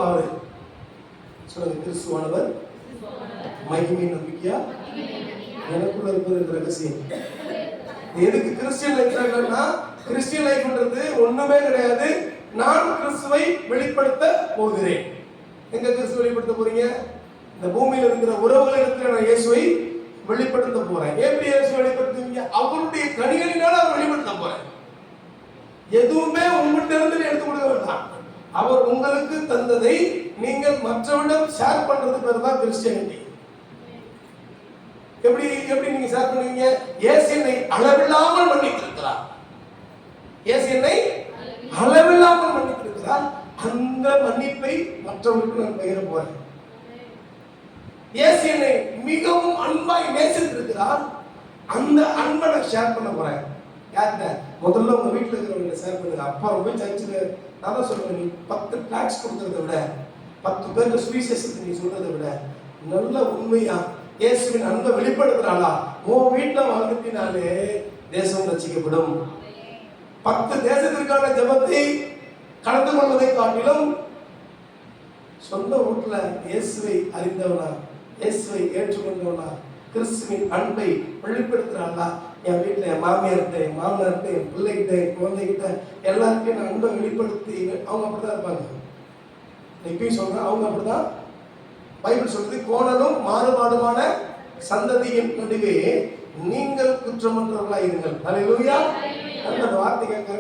அவரு சொல்லுங்க, கிறிஸ்துவானவர் மகிமை நம்பிக்கையா எனக்குள்ள இருப்பது ரகசியம். எதுக்கு கிறிஸ்டியன் லைஃப் இல்லைன்னா, கிறிஸ்டியன் லைஃப்ன்றது ஒண்ணுமே கிடையாது. நான் கிறிஸ்துவை வெளிப்படுத்த போகிறேன். எங்க கிறிஸ்துவை வெளிப்படுத்த போறீங்க? இந்த பூமியில இருக்கிற உறவுகளிடத்தில் நான் இயேசுவை வெளிப்படுத்த போறேன். எப்படி இயேசு வெளிப்படுத்துவீங்க? அவருடைய கனிகளினால அவர் வெளிப்படுத்த போறேன். எதுவுமே உங்கள்கிட்ட இருந்து எடுத்து கொடுக்க வேண்டாம். அவர் உங்களுக்கு தந்ததை நீங்கள் மற்றவரிடம் ஷேர் பண்றது பேர் தான் கிறிஸ்டியானிட்டி. எப்படி எப்படி நீங்க ஷேர் பண்ணுவீங்க? இயேசு என்னை அளவில்லாமல் மன்னித்திருக்கிறார். இயேசு என்னை அளவில்லாமல் மன்னித்திருக்கிறார். அந்த மன்னிப்பை மற்றவர்களுக்கு நான் பகிர போறேன். இயேசு என்னை மிகவும் அன்பாய் நேசித்திருக்கிறார். அந்த அன்பை நான் ஷேர் பண்ண போறேன். யார்கிட்ட? முதல்ல உங்க வீட்டில் இருக்கிறவங்க ஷேர் பண்ணுங்க. அப்பா போய் சர்ச்சுக்கு நான் தான் சொல்லுவேன், நீ 10 டாக்ஸ் கொடுக்கறத விட 10 பேருக்கு சுவிசேஷத்தை நீ சொல்றதை விட நல்ல உண்மையா இயேசுவின் அன்பை வெளிப்படுத்துறாளா உன் வீட்டில் வாழ்ந்துட்டினாலே தேசம் ரட்சிக்கப்படும். 10 தேசத்திற்கான ஜெபத்தை கலந்து கொள்வதை காட்டிலும் சொந்த வீட்டுல இயேசுவை அறிந்தவனா, இயேசுவை ஏற்றுக்கொண்டவனா, கிறிஸ்துவின் அன்பை வெளிப்படுத்துறாங்களா, என் வீட்டில் என் மாமியார்கிட்ட, என் மாமனார்கிட்ட, என் பிள்ளைகிட்ட, என் குழந்தைகிட்ட எல்லாருக்கும் நான் அன்பை வெளிப்படுத்தி அவங்க அப்படிதான் இருப்பாங்க. இப்பயும் சொல்றேன், அவங்க அப்படிதான். பைபிள் சொல்றது, கோணலும் மாறுபாடுமான சந்ததியின் நடுவே நீங்கள் குற்றமற்றவர்களாக இருங்கள். அல்லேலூயா. அந்த வார்த்தை கேட்க